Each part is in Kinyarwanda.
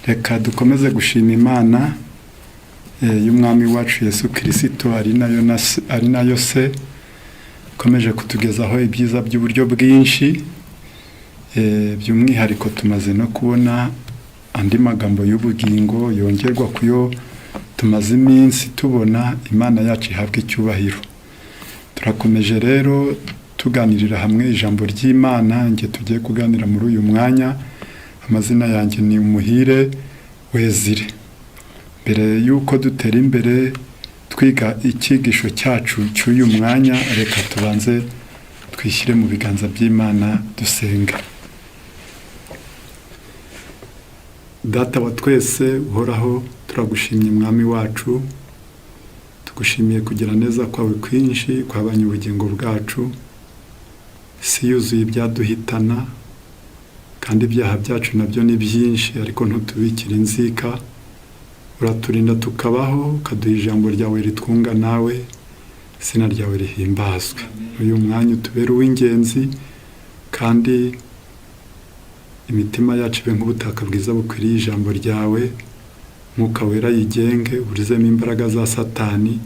reka dukomeze gushima Imana y'umwami wacu Yesu Kristo ari nayo se komeje kutugezaho ibyiza by'uburyo bwinshi, by'umwihariko tumaze no kubona andi magambo y'ubugingo yongerwa kuyo tumaze iminsi tubona. Imana yacu ihabwa icyubahiro. Turakomeje rero tuganirira hamwe ijambo ry'Imana. Nge tugiye kuganira muri uyu mwanya. Amazina yanjye ni Umuhire Wezire. Mbere yuko dutera imbere twiga icyigisho cyacu cy'uyu mwanya, reka tubanze twishyire mu biganza by'Imana dusenga. Data wa twese uhoraho, turagushimye mwami wacu, tugushimiye kugira neza kwawe kwinshi kwabanye ubugingo bwacu. Si yuzuye ibyaduhitana, kandi ibyaha byacu nabyo ni byinshi, ariko ntutubikire inzika. Uraturinda tukabaho, ukaduha ijambo ryawe ritwunga nawe, izina ryawe rihimbazwe. Uyu mwanya utubere uw'ingenzi, kandi imitima yacu ibe nk'ubutaka bwiza bukwiriye ijambo ryawe. Mwuka wera yigenge, uburizemo imbaraga za Satani,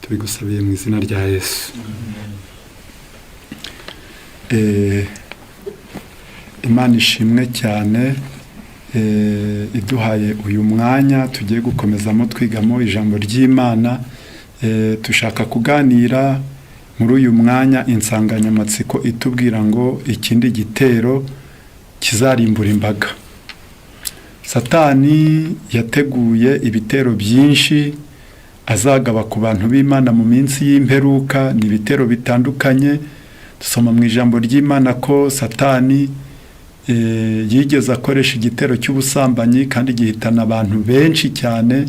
tubigusabiye mu izina rya Yesu. Imana ishimwe cyane iduhaye uyu mwanya tugiye gukomezamo twigamo ijambo ry'Imana. Tushaka kuganira muri uyu mwanya insanganyamatsiko itubwira ngo ikindi gitero kizarimbura imbaga. Satani yateguye ibitero byinshi azagaba ku bantu b'Imana mu minsi y'imperuka. Ni ibitero bitandukanye. Dusoma mu ijambo ry'Imana ko Satani yigeze akoresha igitero cy'ubusambanyi kandi gihitana abantu benshi cyane,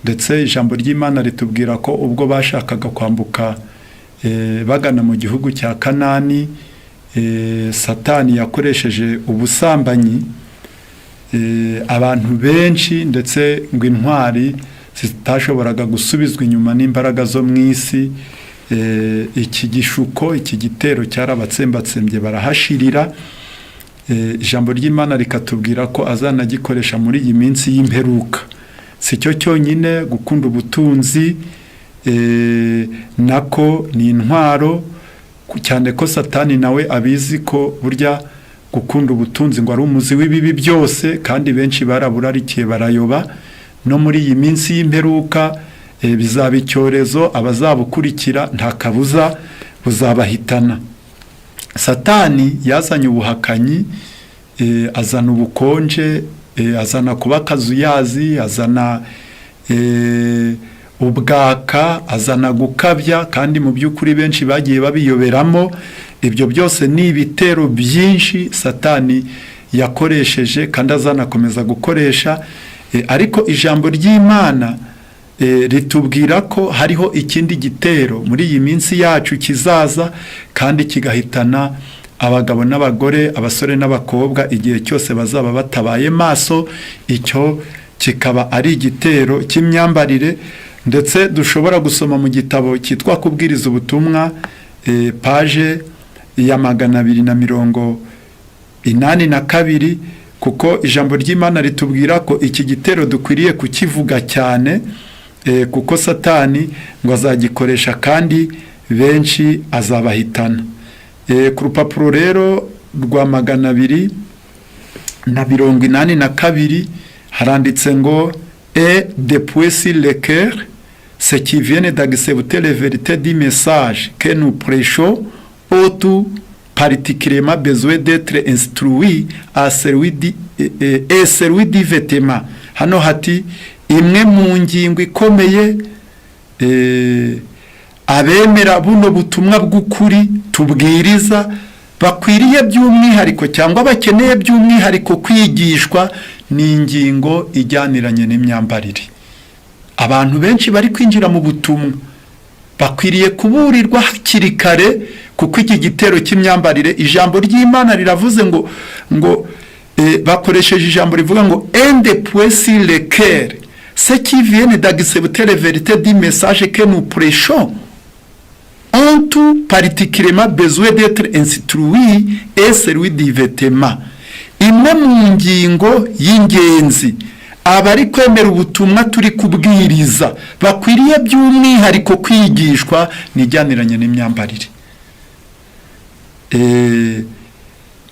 ndetse ijambo ry'Imana ritubwira ko ubwo bashakaga kwambuka bagana mu gihugu cya Kanani, Satani yakoresheje ubusambanyi abantu benshi, ndetse ngo intwari zitashoboraga gusubizwa inyuma n'imbaraga zo mu isi. Iki gishuko, iki gitero cyarabatsembatsembye barahashirira. Ijambo ry'Imana rikatubwira ko azanagikoresha muri iyi minsi y'imperuka. Si cyo cyonyine, gukunda ubutunzi nako ni intwaro, cyane ko Satani nawe abizi ko burya gukunda ubutunzi ngo ari umuzi w'ibibi byose, kandi benshi baraburarikiye barayoba. No muri iyi minsi y'imperuka bizaba icyorezo, abazabukurikira nta kabuza buzabahitana. Satani yazanye ubuhakanyi, azana ubukonje, azana kuba akazuyazi, azana ubwaka, azana gukabya, kandi mu by'ukuri benshi bagiye babiyoberamo. Ibyo byose ni ibitero byinshi Satani yakoresheje kandi azanakomeza gukoresha. Ariko ijambo ry'Imana ritubwira ko hariho ikindi gitero muri iyi minsi yacu kizaza, kandi kigahitana abagabo n'abagore, abasore n'abakobwa, igihe cyose bazaba batabaye maso. Icyo kikaba ari igitero cy'imyambarire, ndetse dushobora gusoma mu gitabo cyitwa Kubwiriza Ubutumwa, paje ya 282, kuko ijambo ry'Imana ritubwira ko iki gitero dukwiriye kukivuga cyane, kuko Satani ngo azagikoresha kandi benshi azabahitana. Ku rupapuro rero rwa 282 haranditse ngo depuis sur le cœur ce qui viennent d'accepter les vérités du message que nous prêchons, ont tout particulièrement besoin d'être instruits à celui du vêtement. Hano hati imwe mu ngingo ikomeye abemera buno butumwa bw'ukuri tubwiriza bakwiriye by'umwihariko cyangwa bakeneye by'umwihariko kwigishwa, ni ingingo ijyaniranye n'imyambarire. Abantu benshi bari kwinjira mu butumwa bakwiriye kuburirwa hakiri kare, kuko iki gitero cy'imyambarire, ijambo ry'Imana riravuze ngo bakoresheje ijambo rivuga ngo depuis sur le cœur ce qui viennent d'accepter les vérités du message que nous prêchons ont tout particulièrement besoin d'être instruits et celui du vêtement. Imwe mu ngingo y'ingenzi abari kwemera ubutumwa turi kubwiriza bakwiriye by'umwihariko kwigishwa n'ijyaniranye n'imyambarire.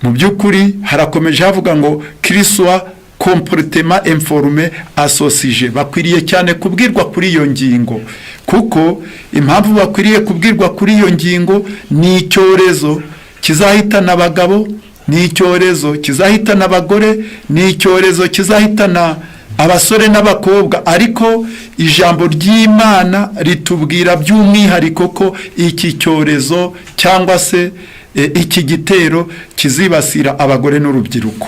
Mu by'ukuri harakomeje havuga ngo kiriswa comportement informé associé, bakwiriye cyane kubwirwa kuri iyo ngingo, kuko impamvu bakwiriye kubwirwa kuri iyo ngingo ni icyorezo kizahitana abagabo, ni icyorezo kizahitana abagore, ni icyorezo kizahitana abasore n'abakobwa, ariko ijambo ry'Imana ritubwira by'umwihariko ko iki cyorezo cyangwa se iki gitero kizibasira abagore n'urubyiruko.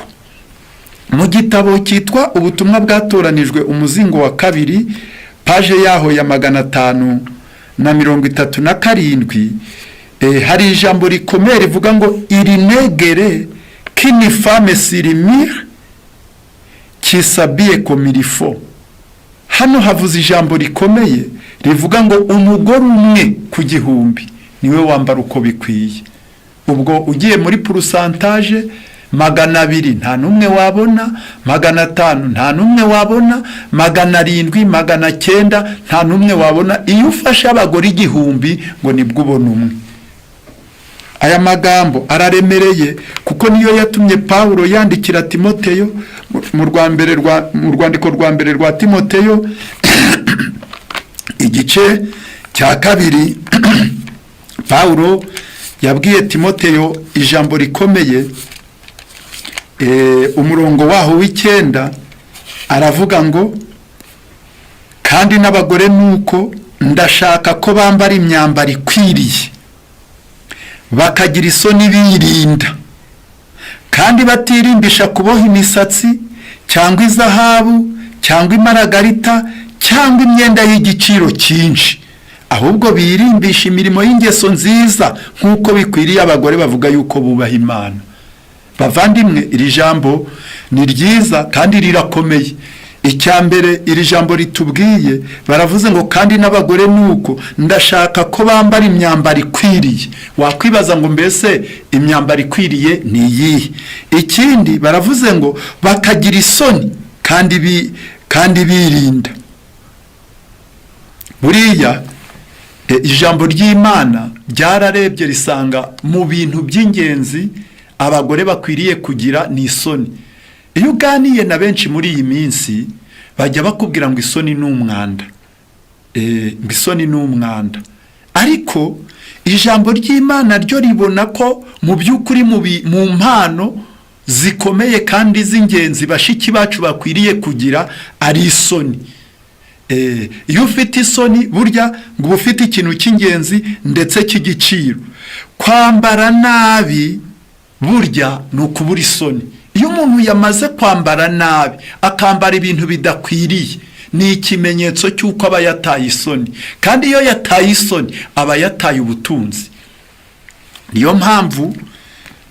Mu gitabo cyitwa ubutumwa bwatoranijwe umuzingo wa 2 paje yaho ya 537 hari ijambo rikomeye rivuga ngo iri negere kini femme sirimir kisabiye komirifo. Hano havuze ijambo rikomeye rivuga ngo umugore umwe ku gihumbi niwe wambara uko bikwiye. Ubwo ugiye muri pourcentage 200 nta numwe wabona, 500 nta numwe wabona, 700 900 nta numwe wabona. Iyo ufashe abagore 1000 ngo nibwo ubona umwe. Aya magambo araremereye kuko niyo yatumye Paulo yandikira Timoteyo mu rwandiko rwa mbere rwa Timoteyo igice cya 2 Paulo yabwiye Timoteyo ijambo rikomeye, umurongo waho w'9 aravuga ngo kandi n'abagore nuko ndashaka ko bambara imyambaro ikwiriye, bakagira isoni birinda, kandi batirimbisha kuboha imisatsi cyangwa izahabu cyangwa imaragarita cyangwa imyenda y'igiciro cyinshi, ahubwo birimbisha imirimo y'ingeso nziza nk'uko bikwiriye abagore bavuga yuko bubaha Imana. Bavandimwe, iri jambo ni ryiza kandi rirakomeye. Icyambere iri jambo ritubwiye, baravuze ngo kandi n'abagore nuko ndashaka ko bambara imyambaro ikwiriye. Wakwibaza ngo mbese imyambaro ikwiriye ni iyihe? Ikindi baravuze ngo bakagira isoni kandi birinda. Buriya ijambo ry'Imana ryararebye risanga mu bintu by'ingenzi abagore bakwiriye kugira ni isoni. Iyo uganiye na benshi muri iyi minsi bajya bakubwira ngo isoni ni umwanda, ngo isoni ni umwanda, ariko ijambo ry'Imana ryo ribona ko mu by'ukuri mu mpano zikomeye kandi z'ingenzi bashiki bacu bakwiriye kugira ari isoni. Iyo ufite isoni burya ngo uba ufite ikintu cy'ingenzi ndetse cy'igiciro. Kwambara nabi burya ni ukubura isoni. Iyo umuntu yamaze kwambara nabi akambara ibintu bidakwiriye ni ikimenyetso cy'uko aba yataye isoni, kandi iyo yataye isoni aba yataye ubutunzi. Niyo mpamvu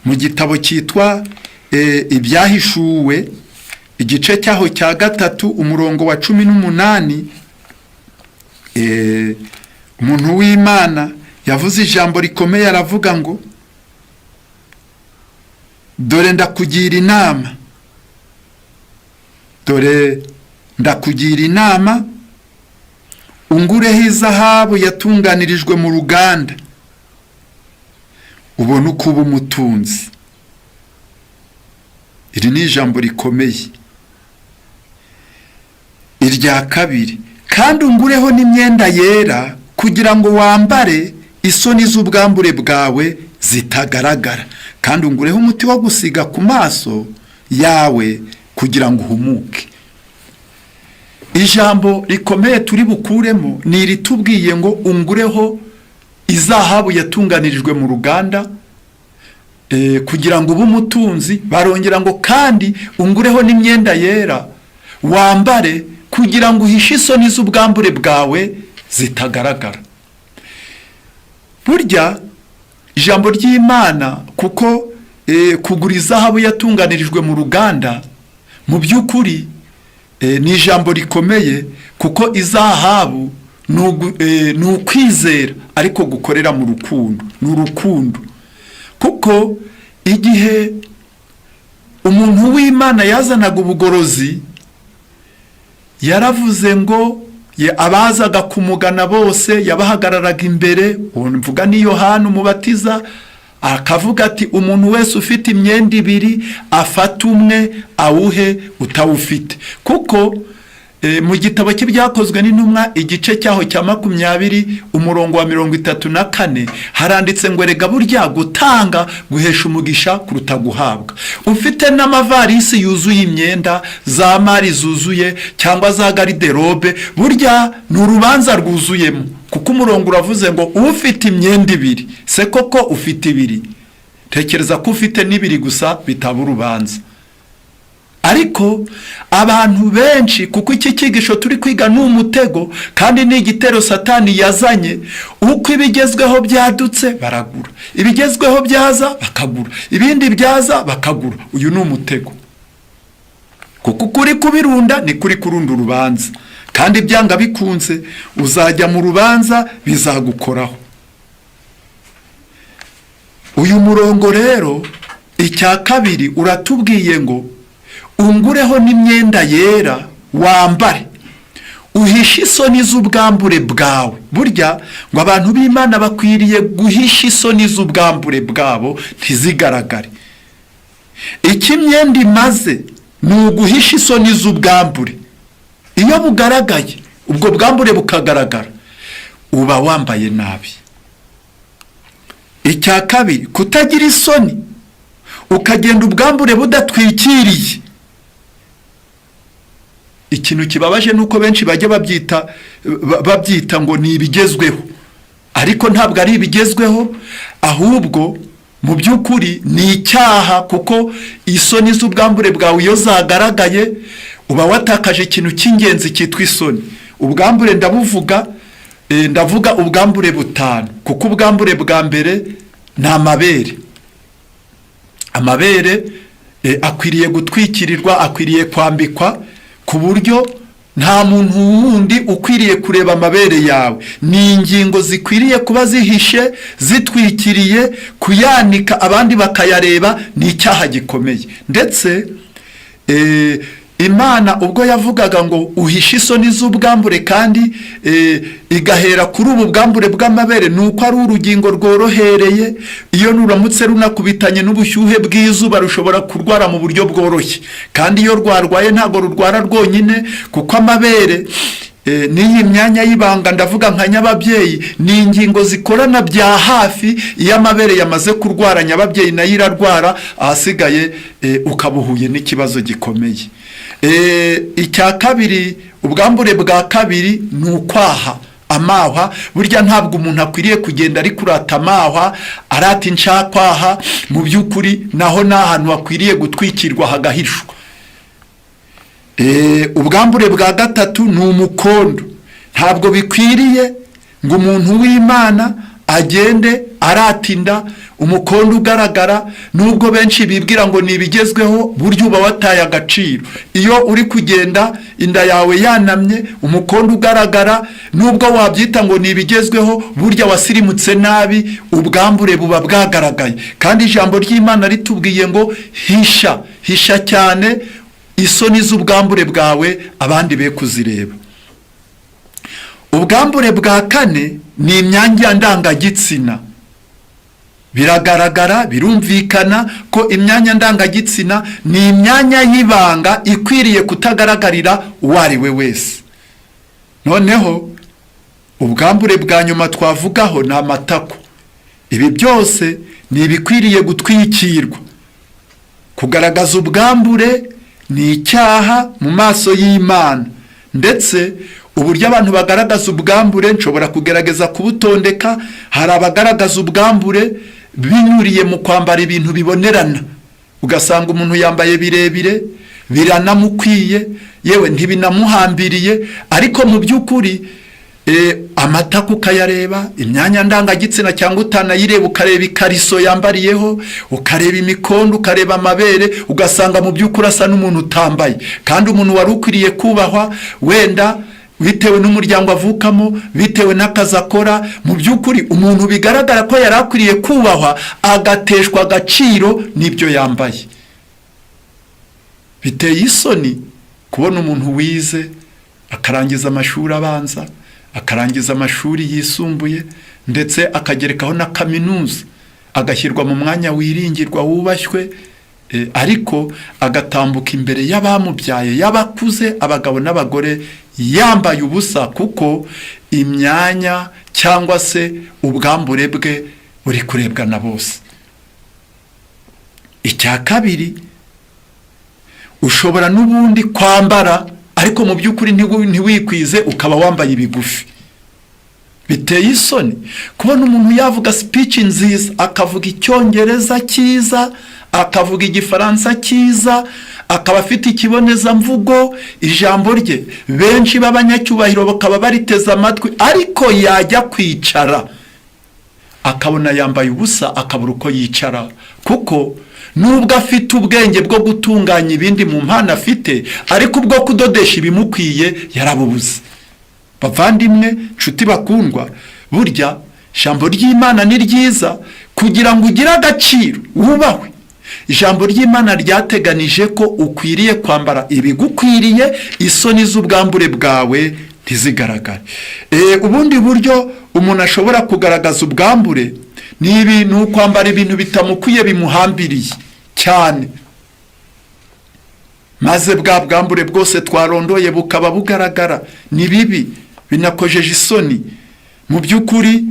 mu gitabo cyitwa ibyahishuwe igice cyaho cya 3 umurongo wa 18 umuntu w'Imana yavuze ijambo rikomeye, aravuga ngo dore ndakugira inama ungureho izahabu yatunganirijwe mu ruganda ubone uko uba umutunzi. Iri ni ijambo rikomeye. Irya 2 kandi ungureho n'imyenda yera kugira ngo wambare isoni z'ubwambure bwawe zitagaragara, kandi ungureho umuti wo gusiga ku maso yawe kugira ngo uhumuke. Ijambo rikomeye turi bukuremo ni ritubwiye ngo ungureho izahabu yatunganirijwe mu ruganda kugira ngo ube umutunzi. Barongera ngo kandi ungureho n'imyenda yera wambare kugira ngo uhishe isoni z'ubwambure bwawe zitagaragara. Burya ijambo ry'Imana kuko kugura izahabu yatunganirijwe mu ruganda mu by'ukuri ni ijambo rikomeye, kuko izahabu ni ukwizera ariko gukorera mu rukundo, ni urukundo. Kuko igihe umuntu w'Imana yazanaga ubugorozi yaravuze ngo abazaga kumugana bose yabahagararaga imbere. Mvuga ni Yohana Umubatiza, akavuga ati umuntu wese ufite imyenda ibiri afata umwe awuhe utawufite. Kuko mu gitabo cy'ibyakozwe n'intumwa igice cyaho cya 20 umurongo wa 34 haranditse ngo erega burya gutanga guhesha umugisha kuruta guhabwa. Ufite n'amavarisi yuzuye imyenda, za mari zuzuye cyangwa za garderobe, burya ni urubanza rwuzuyemo. Kuko umurongo uravuze ngo ufite imyenda ibiri, se koko ufite ibiri? Tekereza ko ufite n'ibiri gusa bitaba urubanza. Ariko abantu benshi, kuko iki cyigisho turi kwiga ni umutego kandi ni igitero Satani yazanye, uko ibigezweho byadutse baragura, ibigezweho byaza bakagura, ibindi byaza bakagura. Uyu ni umutego, kuko kuri kubirunda ni kuri kurunda urubanza, kandi byanga bikunze uzajya mu rubanza bizagukoraho. Uyu murongo rero icya kabiri uratubwiye ngo ungureho n'imyenda yera wambare, uhishe isoni z'ubwambure bwawe. Burya ngo abantu b'Imana bakwiriye guhisha isoni z'ubwambure bwabo ntizigaragare. Iki imyenda imaze ni uguhisha isoni z'ubwambure. Iyo bugaragaye, ubwo bwambure bukagaragara, uba wambaye nabi. Icya kabiri, kutagira isoni ukagenda ubwambure budatwikiriye. Ikintu kibabaje nuko benshi bajya babyita ngo ni ibigezweho, ariko ntabwo ari ibigezweho, ahubwo mu by'ukuri ni icyaha. kuko isoni z'ubwambure bwawe iyo zagaragaye uba watakaje ikintu cy'ingenzi cyitwa isoni. Ubwambure ndavuga ubwambure butanu, kuko ubwambure bwa mbere ni amabere. Amabere akwiriye gutwikirirwa, akwiriye kwambikwa, ku buryo nta muntu wundi ukwiriye kureba amabere yawe. Ni ingingo zikwiriye kuba zihishe, zitwikiriye. Kuyanika abandi bakayareba ni icyaha gikomeye. Ndetse Imana ubwo yavugaga ngo uhishe isoni z'ubwambure kandi igahera kuri ubu bwambure bw'amabere, nuko ari urugingo rworohereye. Iyo nuramutse runakubitanye n'ubushyuhe bw'izuba rushobora kurwara mu buryo bworoshye, kandi iyo rwarwaye ntago rurwara rwonyine, kuko amabere n'iyi myanya y'ibanga, ndavuga nka nyababyeyi, ni ingingo zikorana bya hafi. Iyo amabere yamaze kurwara, nyababyeyi nayo irarwara, ahasigaye ukabuhuye n'ikibazo gikomeye. Icya kabiri, ubwambure bwa kabiri ni ukwaha, amahwa. Burya ntabwo umuntu akwiriye kugenda ari kurata amahwa, arata inshakwaha. Mu by'ukuri naho ni ahantu hakwiriye gutwikirwa hagahishwa. Ubwambure bwa gatatu ni umukondo. Ntabwo bikwiriye ngo umuntu w'Imana agende aratinda umukondo ugaragara, nubwo benshi bibwira ngo ni ibigezweho, buryo uba wataye agaciro. Iyo uri kugenda inda yawe yanamye, umukondo ugaragara, nubwo wabyita ngo ni ibigezweho, burya wasirimutse nabi, ubwambure buba bwagaragaye. Kandi ijambo ry'Imana ritubwiye ngo hisha cyane isoni z'ubwambure bwawe abandi be kuzireba. Ubwambure bwa kane ni imyanya ndangagitsina. Biragaragara, birumvikana ko imyanya ndangagitsina ni imyanya y'ibanga ikwiriye kutagaragarira uwo ari we wese. Noneho ubwambure bwa nyuma twavugaho ni amatako. Ibi byose ni ibikwiriye gutwikirwa. Kugaragaza ubwambure ni icyaha mu maso y'Imana. Ndetse uburyo abantu bagaragaza ubwambure nshobora kugerageza kubutondeka. Hari abagaragaza ubwambure binyuriye mu kwambara ibintu bibonerana, ugasanga umuntu yambaye birebire, biranamukwiye, yewe ntibinamuhambiriye, ariko mu by'ukuri amatako ukayareba, imyanya ndangagitsina cyangwa utanayireba, ukareba ikariso yambariyeho, ukareba imikondo, ukareba amabere, ugasanga mu by'ukuri asa n'umuntu utambaye. Kandi umuntu wari ukwiriye kubahwa, wenda bitewe n'umuryango avukamo, bitewe n'akazi akora, mu by'ukuri umuntu bigaragara ko yari akwiriye kubahwa, agateshwa agaciro n'ibyo yambaye. Biteye isoni kubona umuntu wize, akarangiza amashuri abanza, akarangiza amashuri yisumbuye, ndetse akagerekaho na kaminuza, agashyirwa mu mwanya wiringirwa wubashywe, ariko agatambuka imbere y'abamubyaye, y'abakuze, abagabo n'abagore, yambaye ubusa, kuko imyanya cyangwa se ubwambure bwe buri kurebwa na bose. Icya kabiri, ushobora n'ubundi kwambara ariko mu by'ukuri ntiwikwize, ukaba wambaye ibigufi. Biteye isoni kubona umuntu yavuga speech nziza, akavuga icyongereza cyiza, akavuga igifaransa cyiza, akaba afite ikibonezamvugo, ijambo rye benshi b'abanyacyubahiro bakaba bariteze amatwi, ariko yajya kwicara akabona yambaye ubusa, akabura uko yicara, kuko nubwo afite ubwenge bwo gutunganya ibindi mu mpano afite, ariko ubwo kudodesha ibimukwiye yarabubuze. Bavandimwe, nshuti bakundwa, burya ijambo ry'Imana ni ryiza kugira ngo ugire agaciro, wubahwe. Ijambo ry'Imana ryateganije ko ukwiriye kwambara ibigukwiriye, isoni z'ubwambure bwawe ntizigaragare. Ubundi buryo umuntu ashobora kugaragaza ubwambure ni ukwambara ibintu bitamukwiye, bimuhambiriye cyane, maze bwa bwambure bwose twarondoye bukaba bugaragara. Ni bibi, binakojeje isoni. Mu by'ukuri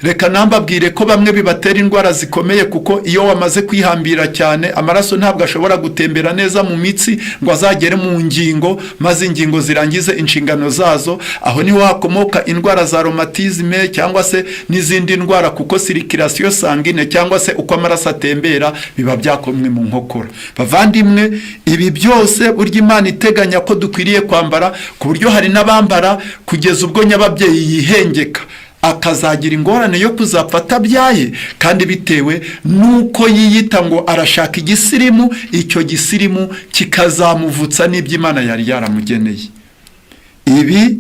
reka nambabwire ko bamwe bibatera indwara zikomeye, kuko iyo wamaze kwihambira cyane, amaraso ntabwo ashobora gutembera neza mu mitsi ngo azagere mu ngingo, maze ingingo zirangize inshingano zazo. Aho niho hakomoka indwara za romatizme cyangwa se n'izindi ndwara, kuko circulation sanguine cyangwa se uko amaraso atembera biba byakomwe mu nkokora. Bavandimwe, ibi byose burya Imana iteganya ko dukwiriye kwambara, ku buryo hari n'abambara kugeza ubwo nyababyeyi yihengeka, akazagira ingorane yo kuzapfa atabyaye, kandi bitewe nuko yiyita ngo arashaka igisirimu, icyo gisirimu kikazamuvutsa n'iby'Imana yari yaramugeneye. Ibi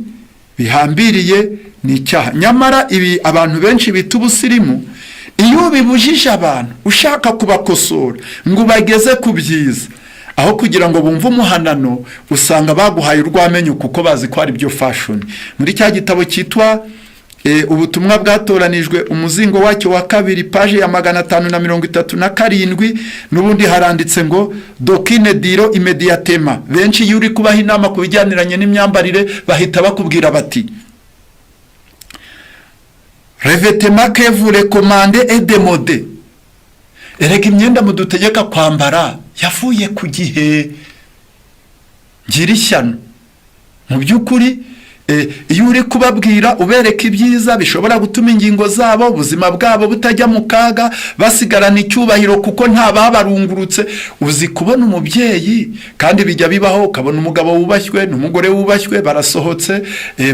bihambiriye ni icyaha. Nyamara ibi abantu benshi bita ubusirimu, iyo bibujije abantu ushaka kubakosora ngo bageze ku byiza, aho kugira ngo bumve umuhanano, usanga baguhaye urwamenyo, kuko bazi ko ari byo fashion. Muri cya gitabo cyitwa ubutumwa bwatoranijwe, umuzingo wacyo wa 2, paje ya 537, n'ubundi haranditse ngo doctrine diro immédiatement. Benshi iyo uri kubaha inama ku bijyaniranye n'imyambarire, bahita bakubwira bati revêtement que vous recommandez est démodé. Erega imyenda mudutegeka kwambara yavuye ku gihe, ngira ishyano. Mu by'ukuri iyo uri kubabwira ubereka ibyiza bishobora gutuma ingingo zabo, ubuzima bwabo butajya mu kaga, basigarana icyubahiro kuko nta babarungurutse. Uzi kubona umubyeyi, kandi bijya bibaho, ukabona umugabo wubashywe n'umugore wubashywe, barasohotse,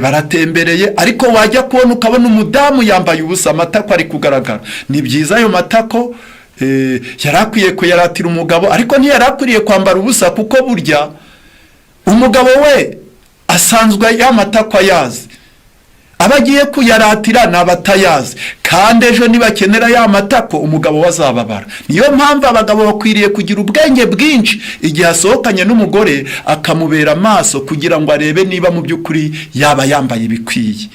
baratembereye, ariko wajya kubona ukabona umudamu yambaye ubusa, amatako ari kugaragara. Ni byiza ayo matako, yarakwiye kuyaratira umugabo, ariko ntiyarakwiriye kwambara ubusa, kuko burya umugabo we asanzwe y'amatako ayazi, abagiye kuyaratira n'abatayazi, kandi ejo nibakenera y'amatako umugabo wazababara. Niyo mpamvu abagabo bakwiriye kugira ubwenge bwinshi igihe asohokanye n'umugore, akamubera amaso kugira ngo arebe niba mu by'ukuri yaba yambaye ibikwiye.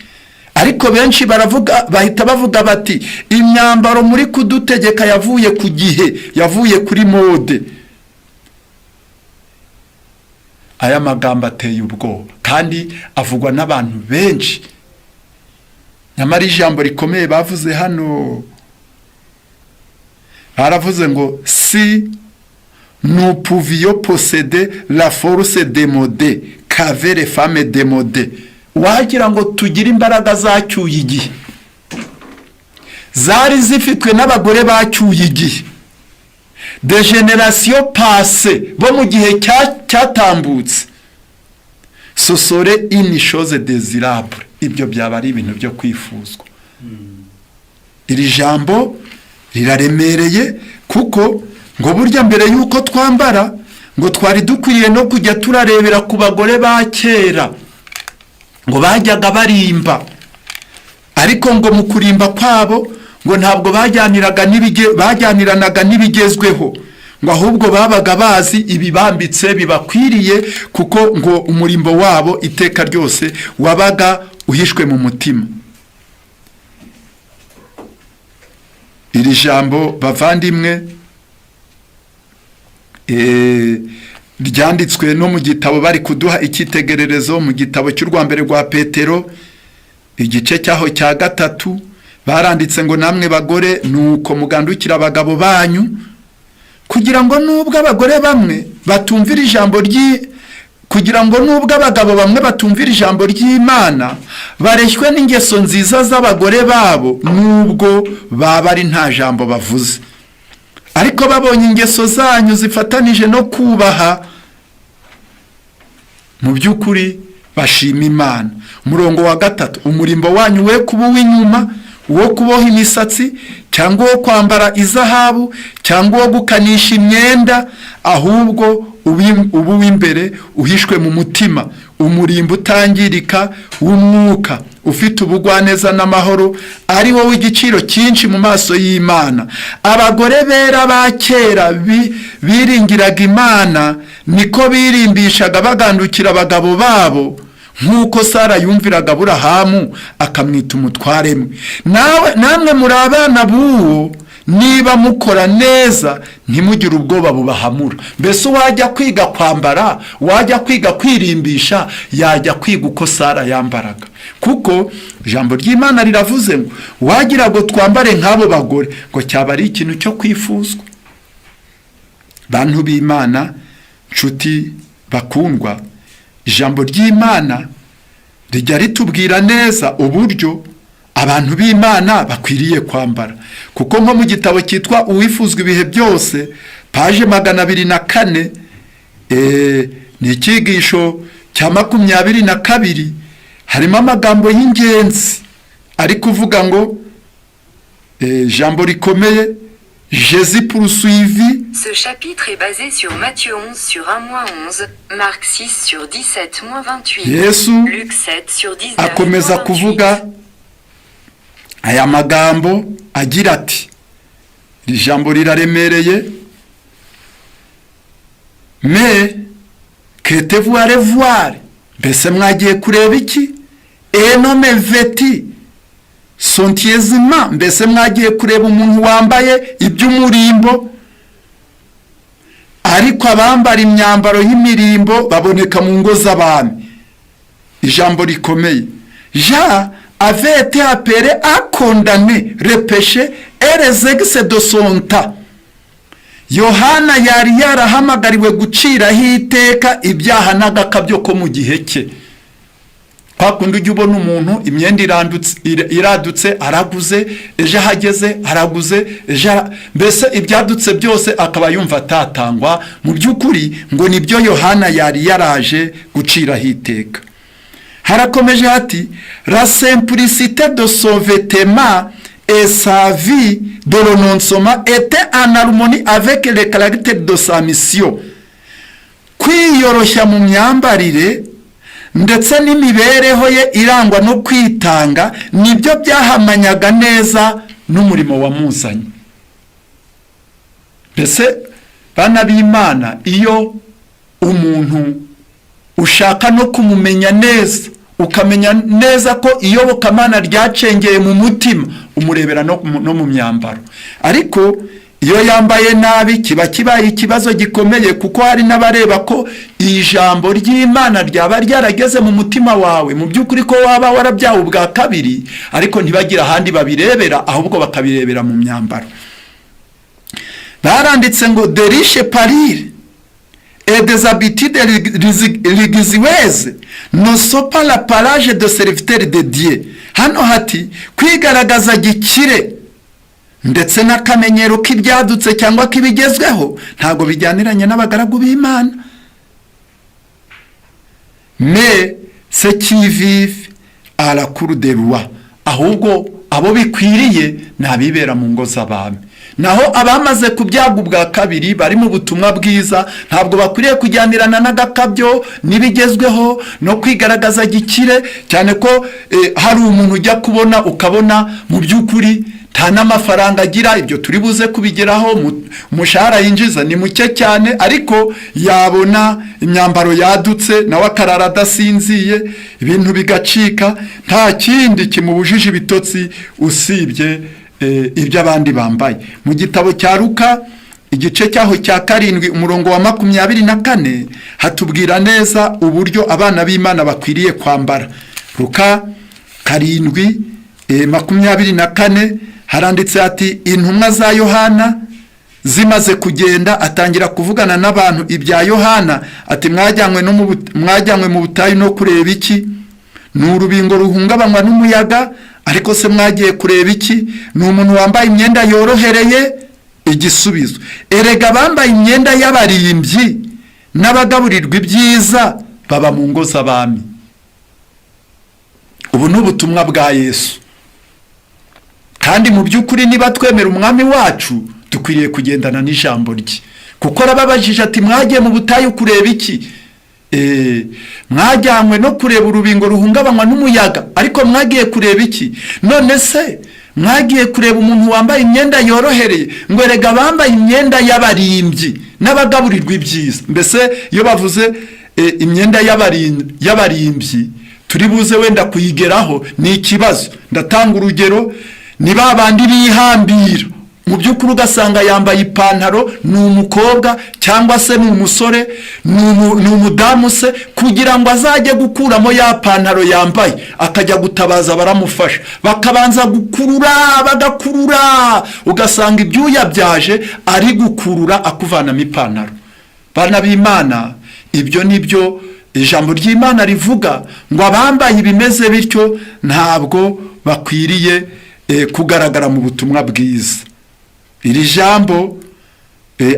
Ariko benshi bahita bavuga bati imyambaro muri kudutegeka yavuye ku gihe, yavuye kuri mode. Aya magambo ateye ubwoba, kandi avugwa n'abantu benshi. Nyamara ijambo rikomeye bavuze hano, baravuze ngo si nous pouvions posséder la force démodée qu'avaient les femmes démodées. Wagira ngo tugire imbaraga zacyuye igihe, zari zifitwe n'abagore bacyuye igihe, de génération passée, bo mu gihe cyatambutse. Ce serait une chose désirable. Ibyo byaba ari ibintu byo kwifuzwa. Iri jambo riraremereye, kuko ngo burya mbere yuko twambara, ngo twari dukwiriye no kujya turarebera ku bagore ba kera, ngo bajyaga barimba, ariko ngo mu kurimba kwabo ngo ntabwo bajyaniranaga n'ibigezweho, ngo ahubwo babaga bazi ibibambitse bibakwiriye, kuko ngo umurimbo wabo iteka ryose wabaga uhishwe mu mutima. Iri jambo bavandimwe ryanditswe no mu gitabo bari kuduha icyitegererezo mu gitabo cy'urwa mbere rwa Petero igice cyaho cya 3, baranditse ngo namwe bagore nuko mugandukira abagabo banyu, kugira ngo nubwo abagore bamwe batumvira ijambo kugira ngo nubwo abagabo bamwe batumvira ijambo ry'Imana bareshywe n'ingeso nziza z'abagore babo, nubwo baba ari nta jambo bavuze, ariko babonye ingeso zanyu zifatanije no kubaha, mu by'ukuri bashima Imana. Umurongo wa 3, umurimbo wanyu we kuba w'inyuma, wo kuboha imisatsi, cyangwa wo kwambara izahabu, cyangwa wo gukanisha imyenda, ahubwo ubu w'imbere uhishwe mu mutima, umurimbo utangirika w'umwuka, ufite ubugwaneza n'amahoro, ari wowe igiciro cyinshi mu maso y'Imana. Abagore bera ba kera biringiraga Imana, niko birimbishaga bagandukira abagabo babo, nk'uko Sara yumviraga Aburahamu akamwita umutware mwe. Namwe muri abana b'uwo, niba mukora neza ntimugire ubwoba bubahamura. Mbese wajya kwiga kwambara, wajya kwiga kwirimbisha, yajya kwiga uko Sara yambaraga, kuko ijambo ry'Imana riravuze ngo wagira ngo twambare nk'abo bagore, ngo cyaba ari ikintu cyo kwifuzwa. Bantu b'Imana, nshuti bakundwa, ijambo ry'Imana rijya ritubwira neza uburyo abantu b'Imana bakwiriye kwambara, kuko nko mu gitabo cyitwa Uwifuzwa ibihe byose, paje 204, ni icyigisho cya 22, harimo amagambo y'ingenzi ari kuvuga ngo jambo rikomeye, Jésus poursuivi. Ce chapitre est basé sur Matthieu 11 sur 1-11, Marc 6 sur 17-28, Yesu Luc 7 sur 19. akomeza kuvuga aya magambo agira ati, iri jambo riraremereye, mais qu'êtes-vous allé voir? Mbese mwagiye kureba iki? Et non me vêtis sontieusement, mbese mwagiye kureba umuntu wambaye iby'umurimbo? Ariko abambara imyambaro y'imirimbo baboneka mu ngo z'abami. Ijambo rikomeye, Jean avait été appelé à condamner le péché et les excès de son temps. Yohana yari yarahamagariwe guciraho iteka ibyaha n'agakabyo ko mu gihe cye. Kwakundi ujya ubona umuntu imyenda iradutse araguze, ejo hageze araguze, mbese ibyadutse byose akaba yumva atatangwa. Mu by'ukuri ngo nibyo Yohana yari yaraje guciraho iteka. Harakomeje hati, la simplicité de son vêtement et sa vie de renoncement était en harmonie avec le caractère de sa mission. Kwiyoroshya mu myambarire ndetse n'imibereho ye irangwa no kwitanga, nibyo byahamanyaga neza n'umurimo wamuzanye. Mbese bana b'Imana, iyo umuntu ushaka no kumumenya neza, ukamenya neza ko iyobokamana ryacengeye mu mutima, umurebera no mu myambaro. Ariko iyo yambaye nabi kiba kibaye ikibazo gikomeye, kuko hari n'abareba ko ijambo ry'Imana ryaba ryarageze mu mutima wawe, mu by'ukuri ko waba warabyawe ubwa kabiri, ariko ntibagira ahandi babirebera, ahubwo bakabirebera mu myambaro. Baranditse ngo de riche parure et des habitudes religieuses ne sont pas la parage de serviteurs de Dieu. Hano hati kwigaragaza gikire ndetse n'akamenyero k'ibyadutse cyangwa k'ibigezweho ntago bijyaniranye n'abagaragu b'Imana. Mais ce qui vivent à la cour des rois, ahubwo abo bikwiriye nabibera mu ngo z'abami. Naho abamaze kubyaga ubwa kabiri bari mu butumwa bwiza, ntabwo bakwiriye kujyanirana n'agakabyo n'ibigezweho no kwigaragaza gikire, cyane ko hari umuntu ujya kubona ukabona mu by'ukuri nta n'amafaranga agira, ibyo turi buze kubigeraho. Umushahara yinjiza ni muke cyane, ariko yabona imyambaro yadutse nawe akarara adasinziye, ibintu bigacika, nta kindi kimubujije ibitotsi usibye ibyo abandi bambaye. Mu gitabo cya Luka igice cyaho cya 7 umurongo wa 24 hatubwira neza uburyo abana b'Imana bakwiriye kwambara. Luka 7:24 haranditse ati, intumwa za Yohana zimaze kugenda atangira kuvugana n'abantu ibya Yohana ati, mwajyanywe mu butayu no kureba iki? Ni urubingo ruhungabanywa n'umuyaga, ariko se mwagiye kureba iki? Ni umuntu wambaye imyenda yorohereye? Igisubizo, erega bambaye imyenda y'abarimbyi n'abagaburirwa ibyiza baba mu ngo z'abami. Ubu ni ubutumwa bwa Yesu, kandi mu by'ukuri niba twemera umwami wacu dukwiriye kugendana n'ijambo rye, kuko arababajije ati, mwagiye mu butayu kureba iki? Mwajyanywe no kureba urubingo ruhungabanywa n'umuyaga, ariko mwagiye kureba iki? None se mwagiye kureba umuntu wambaye imyenda yorohereye? Ngo erega bambaye imyenda y'abarimbyi n'abagaburirwa ibyiza. Mbese iyo bavuze imyenda y'abarimbyi turi buze wenda kuyigeraho, ni ikibazo. Ndatanga urugero, ni babandi bihambira, mu by'ukuri ugasanga yambaye ipantaro, ni umukobwa cyangwa se ni umusore, ni umudamu se, kugira ngo azajye gukuramo ya pantaro yambaye akajya gutabaza baramufasha, bakabanza gukurura, bagakurura, ugasanga ibyuya byaje ari gukurura akuvanamo ipantaro. Bana b'Imana, ibyo nibyo ijambo ry'Imana rivuga, ngo abambaye ibimeze bityo ntabwo bakwiriye kugaragara mu butumwa bwiza. Iri jambo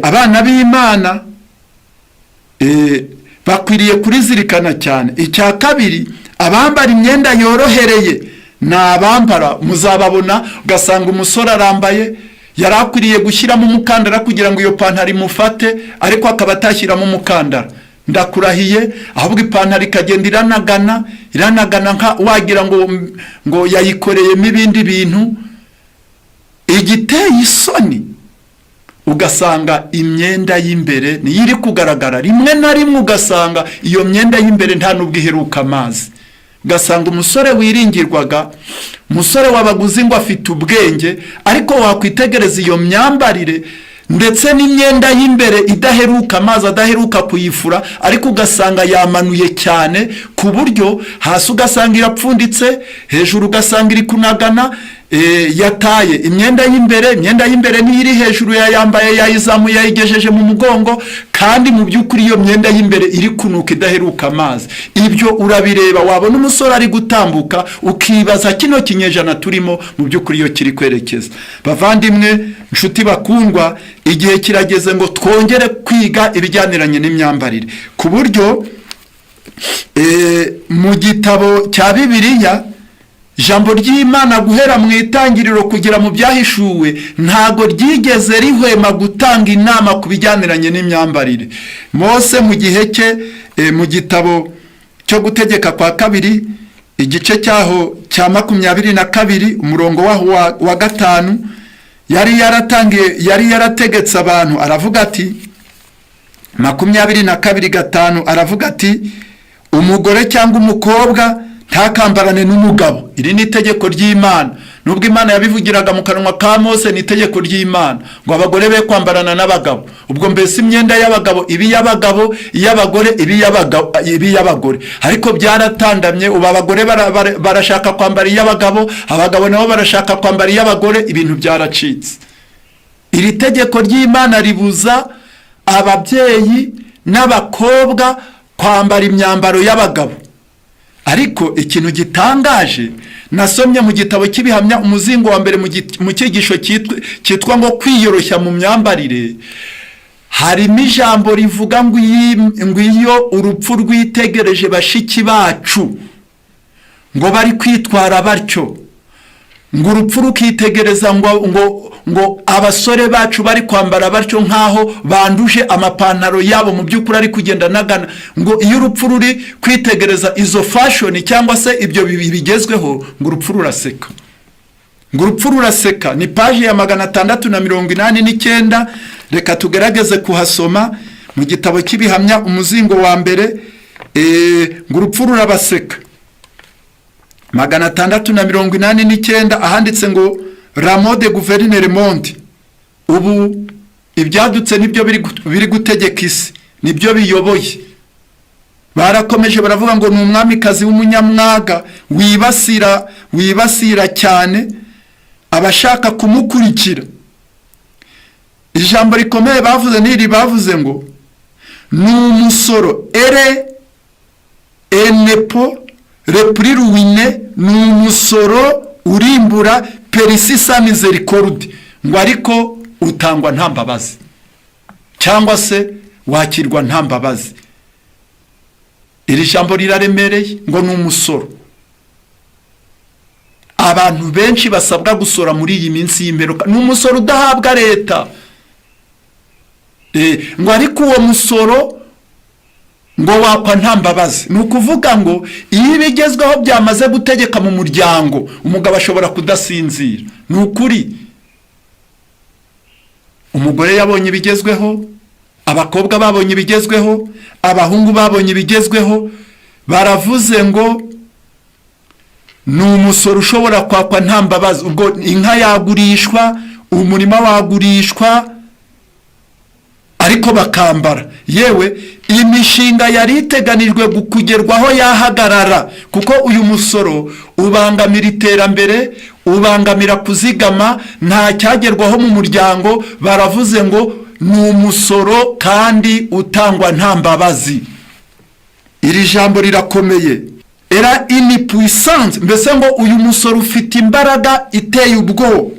abana b'Imana bakwiriye kurizirikana cyane. Icya kabiri, abambara imyenda yorohereye ni abambara, muzababona ugasanga umusore arambaye, yari akwiriye gushyiramo umukandara kugira ngo iyo pantaro imufate, ariko akaba atashyiramo umukandara. Ndakurahiye, ahubwo ipantaro ikagenda iranagana nka wagira ngo yayikoreyemo ibindi bintu. Igiteye isoni, ugasanga imyenda y'imbere niyo iri kugaragara. Rimwe na rimwe ugasanga iyo myenda y'imbere nta nubwo iheruka amazi. Ugasanga umusore wiringirwaga, umusore wabaguzi ngo afite ubwenge, ariko wakwitegereza iyo myambarire ndetse n'imyenda y'imbere idaheruka amazi, adaheruka kuyifura, ariko ugasanga yamanuye cyane ku buryo hasi ugasanga irapfunditse, hejuru ugasanga iri kunagana. Yataye imyenda y'imbere niyo iri hejuru, yayambaye yayizamuye yayigejeje mu mugongo, kandi mu by'ukuri iyo myenda y'imbere iri kunuka idaheruka amazi. Ibyo urabireba, wabona umusore ari gutambuka ukibaza kino kinyejana turimo mu by'ukuri iyo kiri kwerekeza. Bavandimwe, nshuti bakundwa, igihe kirageze ngo twongere kwiga ibijyaniranye n'imyambarire, ku buryo mu gitabo cya Bibiliya ijambo ry'Imana guhera mu itangiriro kugera mu byahishuwe ntago ryigeze rihwema gutanga inama ku bijyaniranye n'imyambarire. Mose mu gihe cye, mu gitabo cyo gutegeka kwa 2 igice cyaho cya 22 umurongo waho wa 5 yari yarategetse abantu, aravuga ati 22:5 aravuga ati, umugore cyangwa umukobwa ntakambarane n'umugabo. Iri ni itegeko ry'Imana, nubwo Imana yabivugiraga mu kanwa ka Mose, ni itegeko ry'Imana ngo abagore be kwambarana n'abagabo. Ubwo mbese imyenda y'abagabo ibi y'abagabo, iy'abagore ibi y'abagore, ariko byaratandamye. Ubu abagore barashaka kwambara iy'abagabo, abagabo nabo barashaka kwambara iy'abagore, ibintu byaracitse. Iri tegeko ry'Imana ribuza ababyeyi n'abakobwa kwambara imyambaro y'abagabo. Ariko ikintu gitangaje nasomye mu gitabo cy'ibihamya umuzingo wa mbere mu cyigisho cyitwa ngo kwiyoroshya mu myambarire, harimo ijambo rivuga ngo iyo urupfu rwitegereje bashiki bacu ngo bari kwitwara batyo, ngo urupfu rukitegereza ngo abasore bacu bari kwambara batyo nkaho banduje amapantaro yabo, mu by'ukuri ari kugenda nagana, ngo iyo urupfu ruri kwitegereza izo fashion cyangwa se ibyo bigezweho, ngo urupfu ruraseka. ngo urupfu ruraseka, ni paji ya 689. Reka tugerageze kuhasoma mu gitabo cy'ibihamya umuzingo wa mbere. Ngo urupfu rurabaseka 689, ahanditse ngo Ramo de Guverineri Monde. Ubu ibyadutse nibyo biri gutegeka isi, nibyo biyoboye. Barakomeje baravuga ngo ni umwamikazi w'umunyamwaga wibasira cyane abashaka kumukurikira. Ijambo rikomeye bavuze niri, bavuze ngo ni umusoro enepo repriruine, ni umusoro urimbura perisisa misericorde, ngo ariko utangwa nta mbabazi cyangwa se wakirwa nta mbabazi. Iri jambo riraremereye ngo ni umusoro. Abantu benshi basabwa gusora muri iyi minsi y'imperuka, ni umusoro udahabwa leta. Ngo ariko uwo musoro ngo wakwa nta mbabazi. Ni ukuvuga ngo iyo ibigezweho byamaze gutegeka mu muryango, umugabo ashobora kudasinzira. Ni ukuri umugore yabonye ibigezweho, abakobwa babonye ibigezweho, abahungu babonye ibigezweho, baravuze ngo ni umusoro ushobora kwakwa nta mbabazi. Ubwo inka yagurishwa, umurima wagurishwa, ariko bakambara. Yewe imishinga yari iteganijwe kugerwaho yahagarara, kuko uyu musoro ubangamira iterambere, ubangamira kuzigama, nta cyagerwaho mu muryango. Baravuze ngo ni umusoro kandi utangwa nta mbabazi. Iri jambo rirakomeye, era ini puissance, mbese ngo uyu musoro ufite imbaraga iteye ubwo.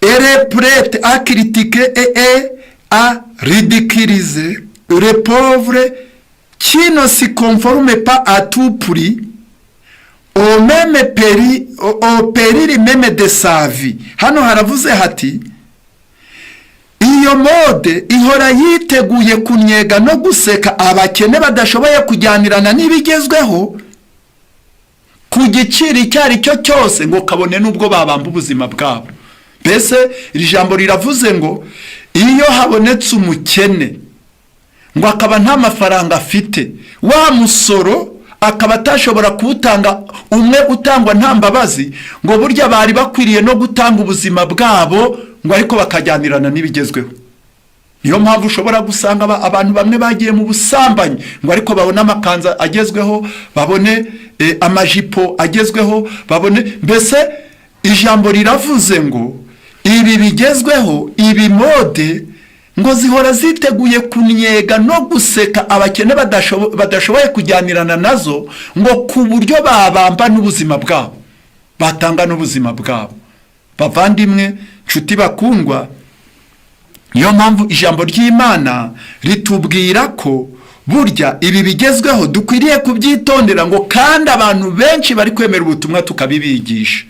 Ere prête à critiquer et à ridiculiser les pauvres qui ne s'y conforment pas à tout prix au péril même de sa vie. Hano haravuze hati iyo mode ihora yiteguye kunyega no guseka abakene badashoboye kujyanirana n'ibigezweho ku giciro icyo ari cyo cyose, ngo kabone n'ubwo babamba ubuzima bwabo. Mbese iri jambo riravuze ngo iyo habonetse umukene ngo akaba nta mafaranga afite, wa musoro akaba atashobora kuwutanga, umwe utangwa nta mbabazi, ngo burya bari bakwiriye no gutanga ubuzima bwabo, ngo ariko bakajyanirana n'ibigezweho. Niyo mpamvu ushobora gusanga abantu bamwe bagiye mu busambanyi, ngo ariko babone amakanzu agezweho, babone amajipo agezweho, babone. Mbese ijambo riravuze ngo ibi bigezweho, ibi mode, ngo zihora ziteguye kunyega no guseka abakene badashoboye kujyanirana nazo, ngo ku buryo babamba n'ubuzima bwabo, batanga n'ubuzima bwabo. Bavandimwe, nshuti bakundwa, niyo mpamvu ijambo ry'Imana ritubwira ko burya ibi bigezweho dukwiriye kubyitondera, ngo kandi abantu benshi bari kwemera ubutumwa tukabibigisha.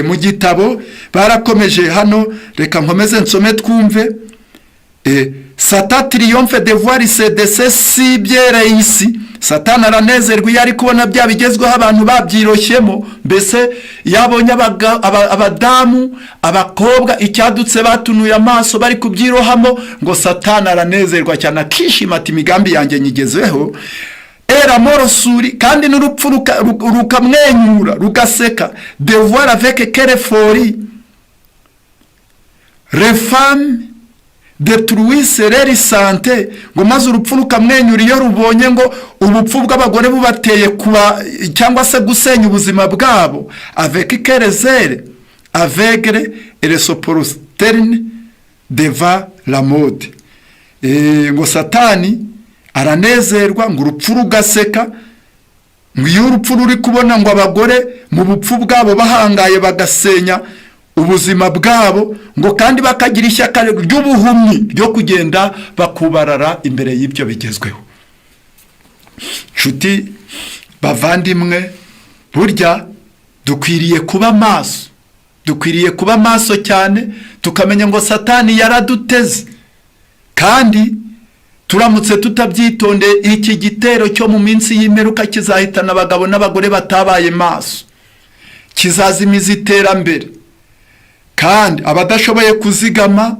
Mu gitabo barakomeje hano, reka nkomeze nsome twumve. Satan triomphe de voir se si byere isi. Satani aranezerwa iyo ari kubona bya bigezweho abantu babyiroshyemo. Mbese yabonye abadamu, abakobwa icyadutse batunuye amaso bari kubyirohamo, ngo Satani aranezerwa cyane, akishima ati imigambi yanjye nyigezeho. Era morosuri, kandi n'urupfu rukamwenyura rugaseka. De voir avec quelle folie les femmes détruisent leur santé, ngo maze urupfu rukamwenyura iyo rubonye ngo ubupfu bw'abagore bubateye kuba cyangwa se gusenya ubuzima bwabo. Avec quelle zèle aveugle et se prosterne devant la mode. Ngo Satani aranezerwa, ngo urupfu rugaseka, ngo iyo urupfu ruri kubona ngo abagore mu bupfu bwabo bahangaye bagasenya ubuzima bwabo, ngo kandi bakagira ishyaka ry'ubuhumyi ryo kugenda bakubarara imbere y'ibyo bigezweho. Nshuti bavandimwe, burya dukwiriye kuba maso, dukwiriye kuba maso cyane, tukamenya ngo Satani yaraduteze, kandi turamutse tutabyitondeye iki gitero cyo mu minsi y'imperuka kizahitana abagabo n'abagore batabaye maso. kizazimiza iterambere, kandi abadashoboye kuzigama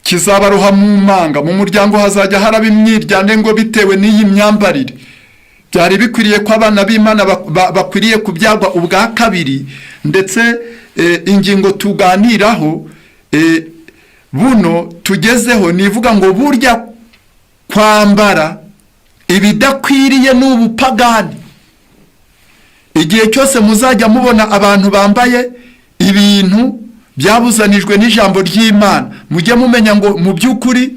kizabaroha mu manga. Mu muryango hazajya haraba imyiryane ngo bitewe n'iyi myambarire. Byari bikwiriye ko abana b'Imana bakwiriye kubyagwa ubwa kabiri, ndetse ingingo tuganiraho buno tugezeho nivuga ngo burya kwambara ibidakwiriye n'ubupagani. Igihe cyose muzajya mubona abantu bambaye ibintu byabuzanijwe n'ijambo ry'Imana, mujye mumenya ngo mu by'ukuri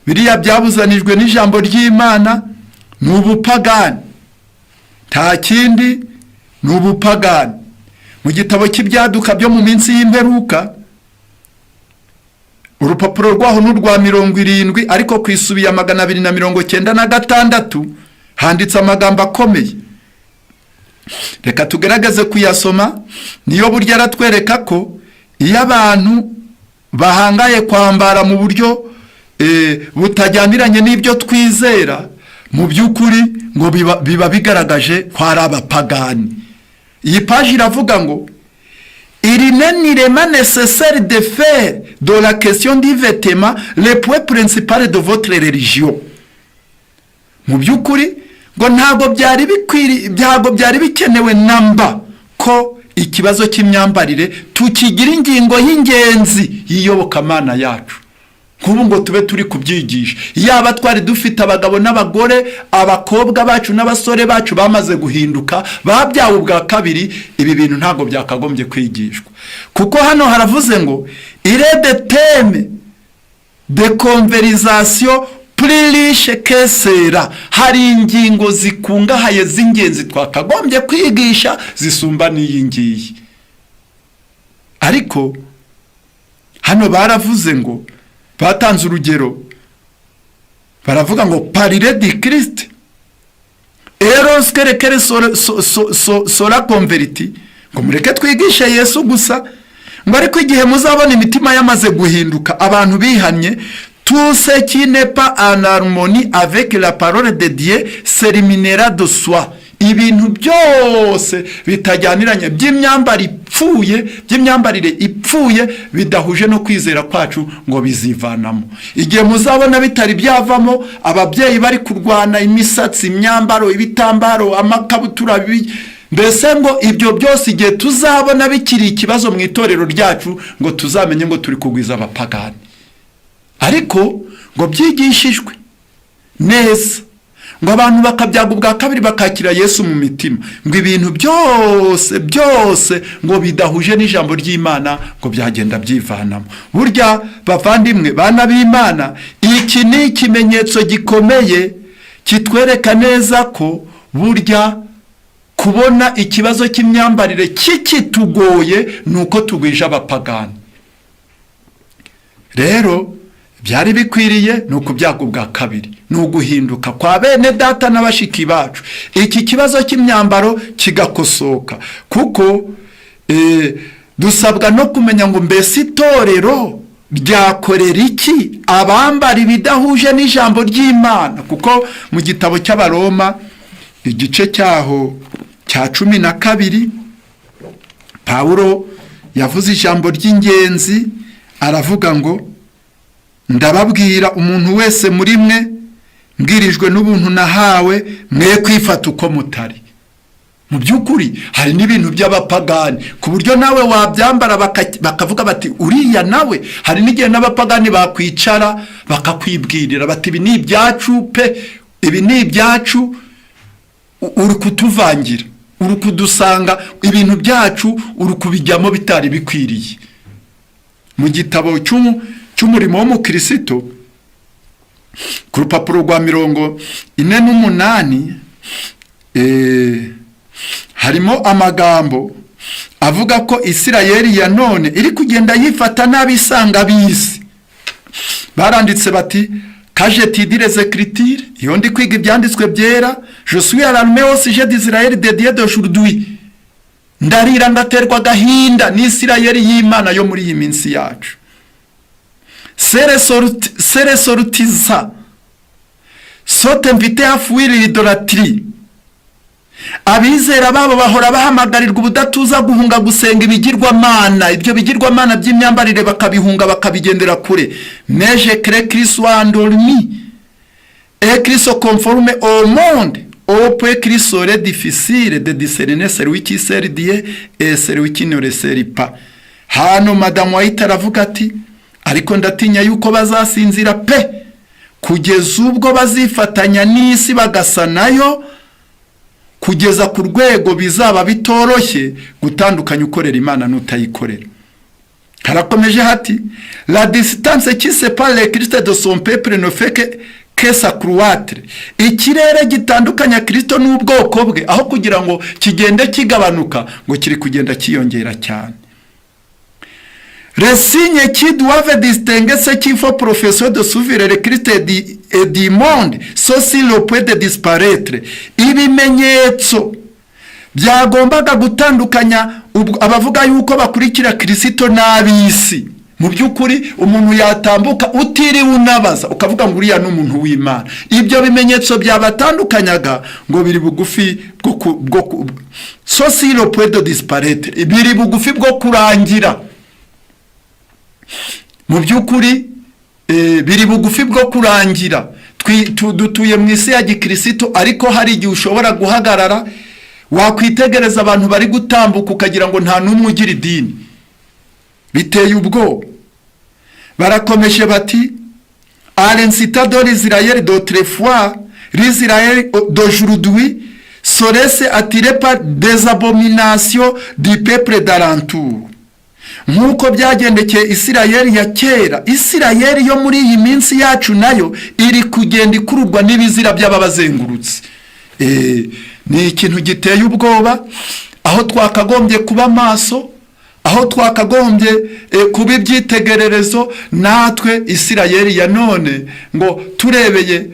biriya byabuzanijwe n'ijambo ry'Imana ni ubupagani, nta kindi, ni ubupagani. Mu gitabo cy'ibyaduka byo mu minsi y'imperuka, urupapuro rwaho n'urwa 70 ariko ku isubi ya 296 handitse amagambo akomeye. Reka tugerageze kuyasoma. Niyo burya aratwereka ko iyo abantu bahangaye kwambara mu buryo butajyaniranye n'ibyo twizera, mu by'ukuri ngo biba bigaragaje ko ari abapagani. Iyi paji iravuga ngo il n'est pas nécessaire de faire de la question du vêtement le point principal de votre religion. Mu by'ukuri ngo ntabwo byari bikenewe namba ko ikibazo cy'imyambarire tukigira ingingo y'ingenzi y'iyobokamana yacu. Nk'ubu ngo tube turi kubyigisha, yaba twari dufite abagabo n'abagore, abakobwa bacu n'abasore bacu bamaze guhinduka, babyawe ubwa kabiri, ibi bintu ntabwo byakagombye kwigishwa. Kuko hano haravuze ngo il est des thèmes de conversation plus riche que cela. Hari ingingo zikungahaye z'ingenzi twakagombye kwigisha zisumba n'iyi ngiyi. Ariko hano baravuze ngo, batanze urugero, baravuga ngo parler de Christ et lorsque lequel sera converti, ngo mureke twigishe Yesu gusa. Ngo ariko igihe muzabona imitima yamaze guhinduka, abantu bihanye, tout ce qui n'est pas en harmonie avec la parole de Dieu s'éliminera de soi. Ibintu byose bitajyaniranye by'imyambarire ipfuye bidahuje no kwizera kwacu ngo bizivanamo. Igihe muzabona bitari byavamo, ababyeyi bari kurwana imisatsi, imyambaro, ibitambaro, amakabutura, mbese ngo ibyo byose igihe tuzabona bikiri ikibazo mu itorero ryacu, ngo tuzamenye ngo turi kugwiza abapagani. Ariko ngo byigishijwe neza, ngo abantu bakabyaga ubwa kabiri bakakira Yesu mu mitima, ngo ibintu byose ngo bidahuje n'ijambo ry'Imana ngo byagenda byivanamo. Burya bavandimwe bana b'Imana, iki ni ikimenyetso gikomeye kitwereka neza ko burya kubona ikibazo cy'imyambarire kikitugoye nuko tugwije abapagani. Rero byari bikwiriye ni ukubyaga ubwa kabiri, ni uguhinduka kwa bene data n'abashiki bacu, iki kibazo cy'imyambaro kigakosoka. Kuko dusabwa no kumenya ngo mbese itorero ryakorera iki abambara ibidahuje n'ijambo ry'Imana. Kuko mu gitabo cy'Abaroma igice cyaho cya 12 Pawulo yavuze ijambo ry'ingenzi, aravuga ngo ndababwira umuntu wese muri mwe mbwirijwe n'ubuntu nahawe, mwe kwifata uko mutari. Mu by'ukuri hari n'ibintu by'abapagani ku buryo nawe wabyambara bakavuga bati uriya nawe. Hari n'igihe n'abapagani bakwicara bakakwibwirira bati ibi ni ibyacu pe, ibi ni ibyacu, uri kutuvangira, uri kudusanga ibintu byacu, uri kubijyamo bitari bikwiriye. Mu gitabo cy'umurimo w'umukristo ku rupapuro rwa 48 harimo amagambo avuga ko Isirayeli ya none iri kugenda yifata n'abisanga bisi. Baranditse bati kaje tidires écritures, iyo ndi kwiga ibyanditswe byera, je suis alarmé au sujet d'Israël de Dieu d'aujourd'hui. Ndarira ngaterwa gahinda ni Isirayeli y'Imana yo muri iyi minsi yacu. Sere sortiza sont invités à fuir l'idolâtrie abizera babo bahora bahamagarirwa ubudatuza guhunga gusenga ibigirwamana, ibyo bigirwamana by'imyambarire bakabihunga bakabigendera kure. Mais je crée qu'il soit endormi et qu'il se conforme au monde au point qu'il serait difficile de discerner celui qui sert Dieu et celui qui ne le sert pas. Hano Madamu White aravuga ati ariko ndatinya yuko bazasinzira pe kugeza ubwo bazifatanya n'isi bagasa nayo, kugeza ku rwego bizaba bitoroshye gutandukanya ukorera Imana n'utayikorera. Harakomeje hati la distance qui sépare le Christ de son peuple ne fait que s'accroître. Ikirere gitandukanya Kristo n'ubwoko bwe aho kugira ngo kigende kigabanuka ngo kiri kugenda kiyongera cyane. Les signes qui doivent distinguer ce qu'il faut professer de suivre le Christ et du monde sont sur le point de disparaître. Ibimenyetso byagombaga gutandukanya abavuga yuko bakurikira Kristo n'abisi. Mu by'ukuri umuntu yatambuka utiri unabaza ukavuga ngo uriya n'umuntu w'Imana. Ibyo bimenyetso byabatandukanyaga ngo biri bugufi bwo so sur le point de disparaître, biri bugufi bwo kurangira. Mu by'ukuri biri bugufi bwo kurangira. Dutuye mu isi ya gikristo, ariko hari igihe ushobora guhagarara wakwitegereza abantu bari gutambuka ukagira ngo nta n'umwe ugira idini. Biteye ubwo. Barakomeje bati à l'instar de l'Israël d'autrefois, l'Israël d'aujourd'hui serait attiré par des abominations du peuple d'alentour. Nkuko byagendekeye Isirayeli ya kera, Isirayeli yo muri iyi minsi yacu nayo iri kugenda ikururwa n'ibizira by'ababazengurutse. Ni ikintu giteye ubwoba, aho twakagombye kuba maso, aho twakagombye kuba ibyitegererezo. Natwe Isirayeli ya none ngo turebeye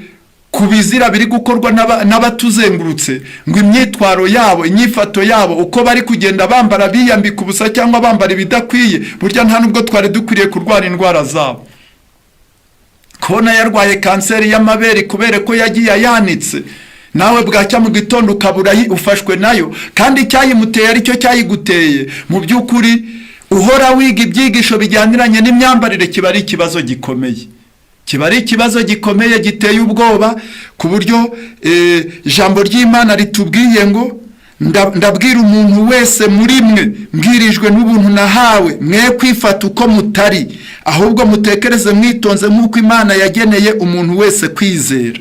ku bizira biri gukorwa n'abatuzengurutse, ngo imyitwaro yabo, inyifato yabo, uko bari kugenda bambara biyambika ubusa cyangwa bambara ibidakwiye, burya nta nubwo twari dukwiriye kurwara indwara zabo. Kona yarwaye kanseri y'amabere kubera ko yagiye yanitse, nawe bwacya mu gitondo ukabura ufashwe nayo, kandi cyayimuteye ari cyo cyayiguteye. Mu by'ukuri uhora wiga ibyigisho bijyaniranye n'imyambarire kiba ari ikibazo gikomeye. Kiba ari ikibazo gikomeye giteye ubwoba, ku buryo ijambo ry'Imana ritubwiye ngo ndabwira umuntu wese muri mwe mbwirijwe n'ubuntu nahawe, mwe kwifata uko mutari, ahubwo mutekereze mwitonze nk'uko Imana yageneye umuntu wese kwizera.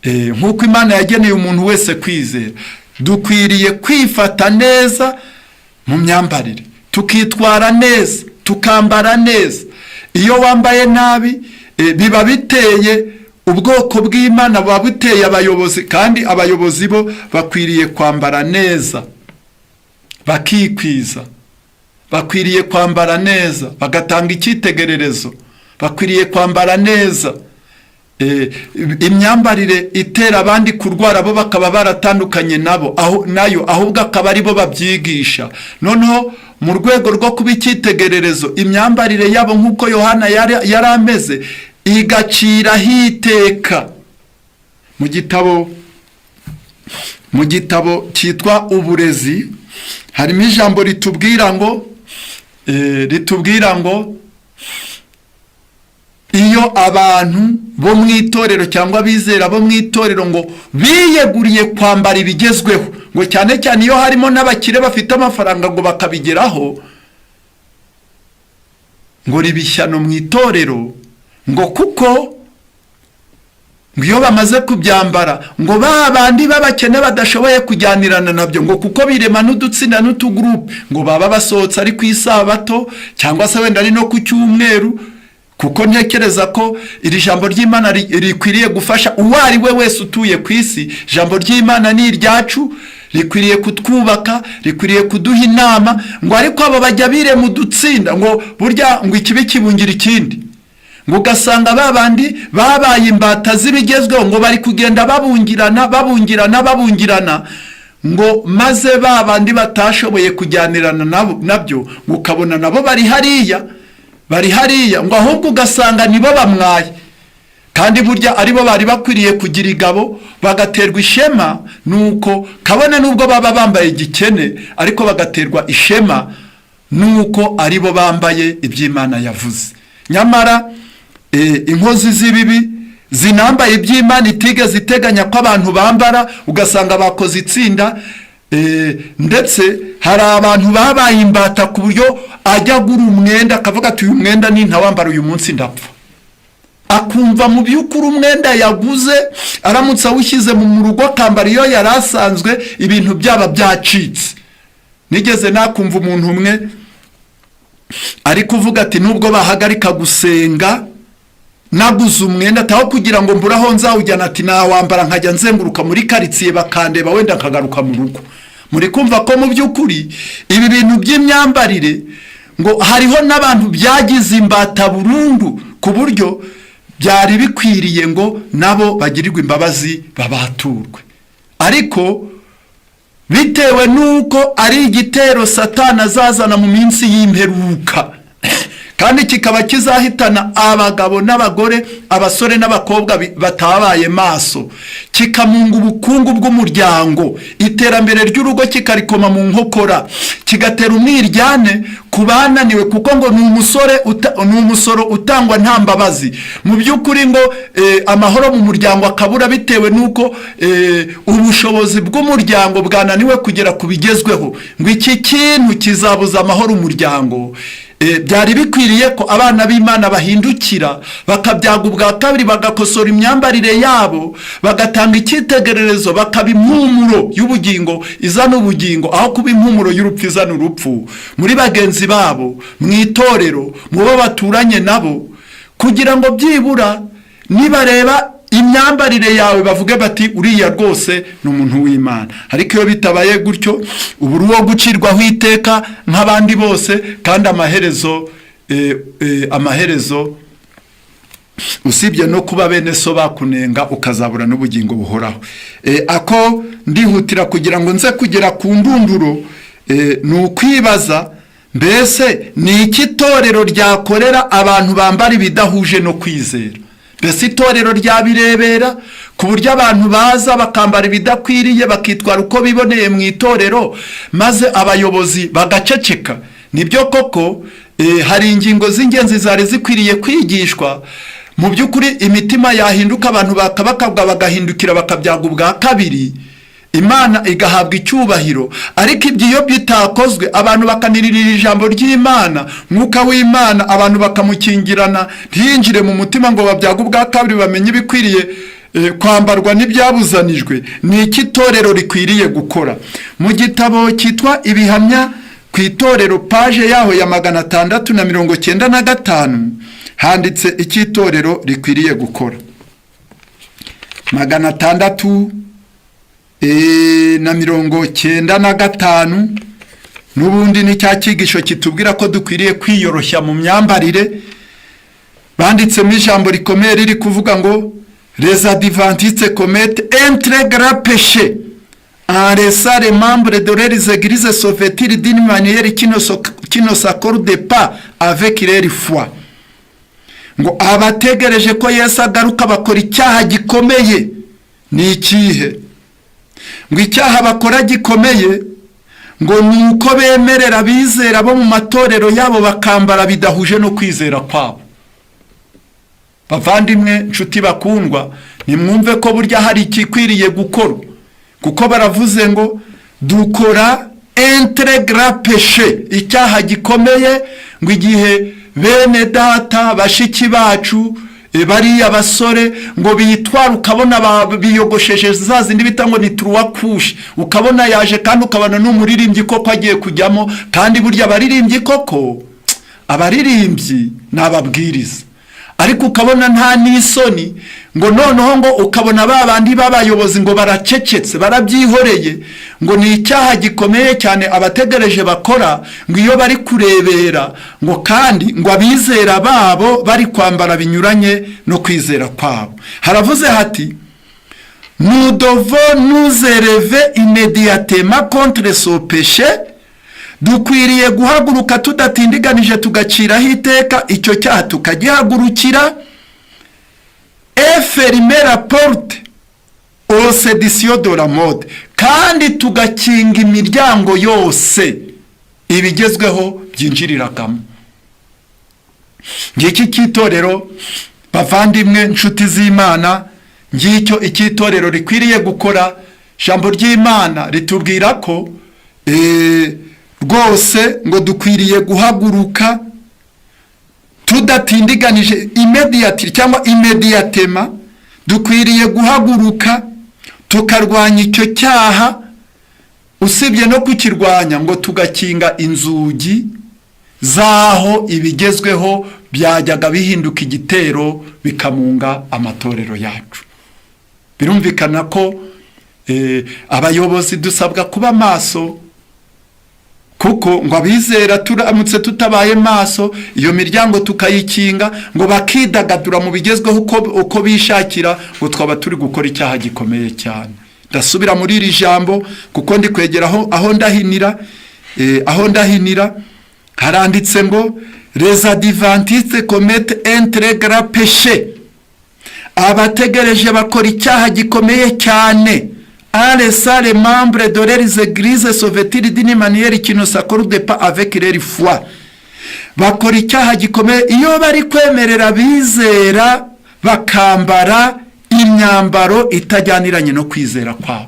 Nk'uko Imana yageneye umuntu wese kwizera. Dukwiriye kwifata neza mu myambarire, tukitwara neza, tukambara neza. Iyo wambaye nabi biba biteye ubwoko bw'Imana, buba buteye abayobozi, kandi abayobozi bo bakwiriye kwambara neza, bakikwiza, bakwiriye kwambara neza, bagatanga icyitegererezo, bakwiriye kwambara neza. Imyambarire itera abandi kurwara, bo bakaba baratandukanye nabo nayo, ahubwo akaba ari bo babyigisha. Noneho mu rwego rwo kuba icyitegererezo, imyambarire yabo nk'uko Yohana yari ameze igacira hiteka. Mu gitabo cyitwa Uburezi harimo ijambo ritubwira ngo iyo abantu bo mu itorero cyangwa abizera bo mu itorero ngo biyeguriye kwambara ibigezweho, ngo cyane cyane iyo harimo n'abakire bafite amafaranga ngo bakabigeraho, ngo ribishyano mu itorero, ngo kuko iyo bamaze kubyambara ngo babandi babakene badashoboye kujyanirana nabyo, ngo kuko birema n'udutsinda n'utugurupe, ngo baba basohotse ari ku isabato cyangwa se wenda ari no ku cyumweru. Kuko ntekereza ko iri jambo ry'Imana rikwiriye gufasha uwo ari we wese utuye ku isi. Jambo ry'Imana ni iryacu, rikwiriye kutwubaka, rikwiriye kuduha inama. Ngo ariko abo bajya bire mu dutsinda, ngo burya ngo ikibi kibungira ikindi, ngo ugasanga babandi babaye imbata z'ibigezweho, ngo bari kugenda babungirana, ngo maze babandi batashoboye kujyanirana nabyo, ngo ukabona nabo bari hariya, ngo ahubwo ugasanga nibo bamwaye, kandi burya aribo bari bakwiriye kugira igabo, bagaterwa ishema nuko kabone nubwo baba bambaye igikene ariko bagaterwa ishema nuko aribo bambaye iby'Imana yavuze. Nyamara inkozi z'ibibi zinambaye iby'Imana itigeze iteganya ko abantu bambara, ugasanga bakoze itsinda, ndetse hari abantu babaye imbata ku buryo ajya gura umwenda akavuga ati uyu mwenda ni ntawambara uyu munsi ndapfa, akumva mu by'ukuri umwenda yaguze aramutse awushyize mu rugo akambara iyo yari asanzwe ibintu byaba byacitse. Nigeze nakumva umuntu umwe ari kuvuga ati nubwo bahagarika gusenga naguze umwenda ataho kugira ngo mbura aho nzawujyana, ati nawambara nkajya nzenguruka muri karitsiye bakandeba wenda nkagaruka mu rugo. Muri kumva ko mu by'ukuri ibi bintu by'imyambarire ngo hariho n'abantu byagize imbata burundu ku buryo byari bikwiriye ngo nabo bagirirwe imbabazi babaturwe. Ariko bitewe nuko ari igitero Satani azazana mu minsi y'imperuka kandi kikaba kizahitana abagabo n'abagore, abasore n'abakobwa batabaye maso, kikamunga ubukungu bw'umuryango, iterambere ry'urugo kikarikoma mu nkokora, kigatera umwiryane ku bananiwe, kuko ngo ni umusoro utangwa nta mbabazi. Mu by'ukuri ngo amahoro mu muryango akabura bitewe nuko ubushobozi bw'umuryango bwananiwe kugera ku bigezweho. Ngo iki kintu kizabuza amahoro umuryango. Byari bikwiriye ko abana b'Imana bahindukira bakabyaga ubwa kabiri, bagakosora imyambarire yabo, bagatanga icyitegererezo, bakaba impumuro y'ubugingo izana ubugingo aho kuba impumuro y'urupfu izana urupfu, muri bagenzi babo, mu itorero, mu bo baturanye nabo, kugira ngo byibura nibareba imyambarire yawe bavuge bati uriya rwose ni umuntu w'Imana. Ariko iyo bitabaye gutyo ubu uri uwo gucirwaho iteka nk'abandi bose, kandi amaherezo usibye no kuba bene so bakunenga ukazabura n'ubugingo buhoraho. Ako ndihutira kugira ngo nze kugera ku ndunduro, ni ukwibaza mbese ni iki itorero ryakorera abantu bambara ibidahuje no kwizera? Mbese itorero ryabirebera ku buryo abantu baza bakambara ibidakwiriye bakitwara uko biboneye mu itorero, maze abayobozi bagaceceka? Nibyo koko hari ingingo z'ingenzi zari zikwiriye kwigishwa. Mu by'ukuri imitima yahinduka, abantu bakabakabwa bagahindukira bakabyaga ubwa kabiri, Imana igahabwa icyubahiro. Ariko ibyo iyo bitakozwe, abantu bakanirira ijambo ry'Imana, mwuka w'Imana abantu bakamukingirana ntiyinjire mu mutima ngo babyaga ubwa kabiri bamenye ibikwiriye kwambarwa n'ibyabuzanijwe, ni iki itorero rikwiriye gukora? Mu gitabo cyitwa Ibihamya ku itorero, paje yaho ya 695 handitse iki itorero rikwiriye gukora. 695 n'ubundi ni cya cyigisho kitubwira ko dukwiriye kwiyoroshya mu myambarire. Banditsemo ijambo rikomeye riri kuvuga ngo les adventistes commettent un très grand péché en laissant les membres de leurs églises se vêtir d'une manière qui ne s'accorde pas avec leur foi. Ngo abategereje ko Yesu agaruka bakora icyaha gikomeye. Ni ikihe? Ngo icyaha bakora gikomeye ngo ni uko bemerera abizera bo mu matorero yabo bakambara bidahuje no kwizera kwabo. Bavandimwe, nshuti bakundwa, nimwumve ko burya hari ikikwiriye gukorwa, kuko baravuze ngo dukora un très grand péché, icyaha gikomeye. Ngo igihe bene data bashiki bacu bariya basore ngo bitwara, ukabona biyogosheje za zindi bita ngo ni turuwakushe, ukabona yaje kandi ukabona n'umuririmbyi koko agiye kujyamo, kandi burya abaririmbyi koko, abaririmbyi n'ababwiriza, ariko ukabona nta n'isoni. Ngo noneho ngo ukabona babandi b'abayobozi ngo baracecetse barabyihoreye. Ngo ni icyaha gikomeye cyane abategereje bakora, ngo iyo bari kurebera ngo kandi ngo abizera babo bari kwambara binyuranye no kwizera kwabo. Haravuze hati nous devons nous élever immédiatement contre ce péché. Dukwiriye guhaguruka tudatindiganije tugaciraho iteka icyo cyaha tukagihagurukira, et fermer la porte aux sédition de la mode, kandi tugakinga imiryango yose ibigezweho byinjiriragamo. Ngiki cy'itorero bavandimwe nshuti z'Imana, ngicyo icy'itorero rikwiriye gukora. Jambo ry'Imana ritubwira ko rwose ngo dukwiriye guhaguruka tudatindiganije, immediately cyangwa immediatema, dukwiriye guhaguruka tukarwanya icyo cyaha. Usibye no kukirwanya, ngo tugakinga inzugi zaho ibigezweho byajyaga bihinduka igitero bikamunga amatorero yacu. Birumvikana ko abayobozi dusabwa kuba maso, kuko ngo abizera turamutse tutabaye maso, iyo miryango tukayikinga, ngo bakidagadura mu bigezweho uko bishakira, ngo twaba turi gukora icyaha gikomeye cyane. Ndasubira muri iri jambo kuko ndi kwegeraho aho ndahinira haranditse ngo les adventistes commettent un très grand péché. Abategereje bakora icyaha gikomeye cyane. En laissant les membres de leurs églises se vêtir d'une manière qui ne s'accorde pas avec leur foi. Bakora icyaha gikomeye iyo bari kwemerera abizera bakambara imyambaro itajyaniranye no kwizera kwabo.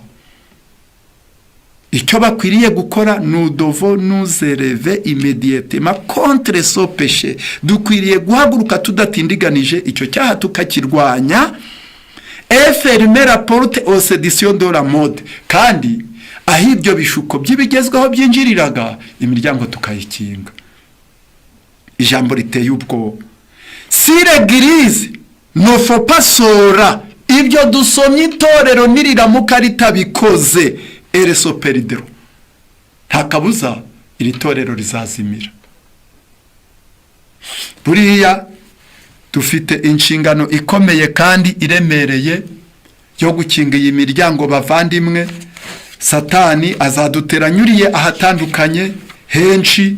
Icyo bakwiriye gukora, nous devons nous élever immédiatement contre ce péché. Dukwiriye guhaguruka tudatindiganije icyo cyaha tukakirwanya, et fermer la porte aux séditions de la mode. Kandi aho ibyo bishuko by'ibigezweho byinjiriraga, imiryango tukayikinga. Ijambo riteye ubwoba. Si l'église ne faut pas sora, ibyo dusomye itorero niriramuka ritabikoze, ere so perdero, nta kabuza iri torero rizazimira. Buriya dufite inshingano ikomeye kandi iremereye yo gukinga iyi miryango bavandimwe. Satani azaduteranyuriye ahatandukanye henshi,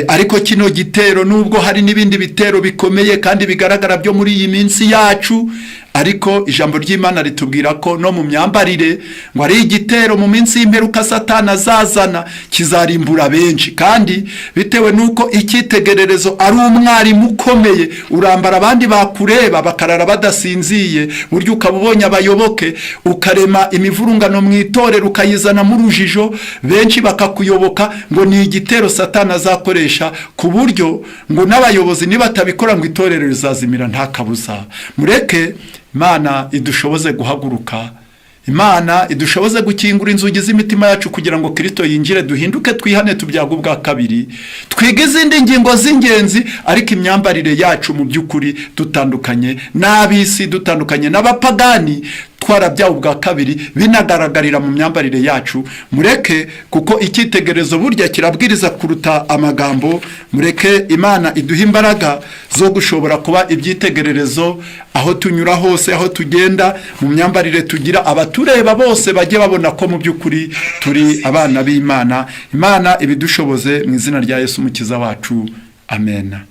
ariko kino gitero nubwo hari n'ibindi bitero bikomeye kandi bigaragara byo muri iyi minsi yacu, ariko ijambo ry'Imana ritubwira ko no mu myambarire ngo ari igitero mu minsi y'imperuka Satani azazana kizarimbura benshi. Kandi bitewe nuko icyitegererezo ari umwarimu ukomeye, urambara abandi bakureba bakarara badasinziye, buryo ukabubonye abayoboke, ukarema imivurungano mu itorero ukayizana mu rujijo, benshi bakakuyoboka, ngo ni igitero Satani azakoresha, ku buryo ngo n'abayobozi nibatabikora ngo itorero rizazimira nta kabuza. Mureke Imana idushoboze guhaguruka, Imana idushoboze gukingura inzugi z'imitima yacu kugira ngo Kristo yinjire, duhinduke, twihane, tubyaga ubwa kabiri, twige izindi ngingo z'ingenzi, ariko imyambarire yacu mu by'ukuri dutandukanye n'ab'isi, dutandukanye n'abapagani, twarabyawe ubwa kabiri, binagaragarira mu myambarire yacu. Mureke, kuko icyitegererezo burya kirabwiriza kuruta amagambo. Mureke Imana iduha imbaraga zo gushobora kuba ibyitegererezo aho tunyura hose, aho tugenda, mu myambarire tugira, abatureba bose bajye babona ko mu by'ukuri turi abana b'Imana. Imana ibidushoboze mu izina rya Yesu umukiza wacu. Amen.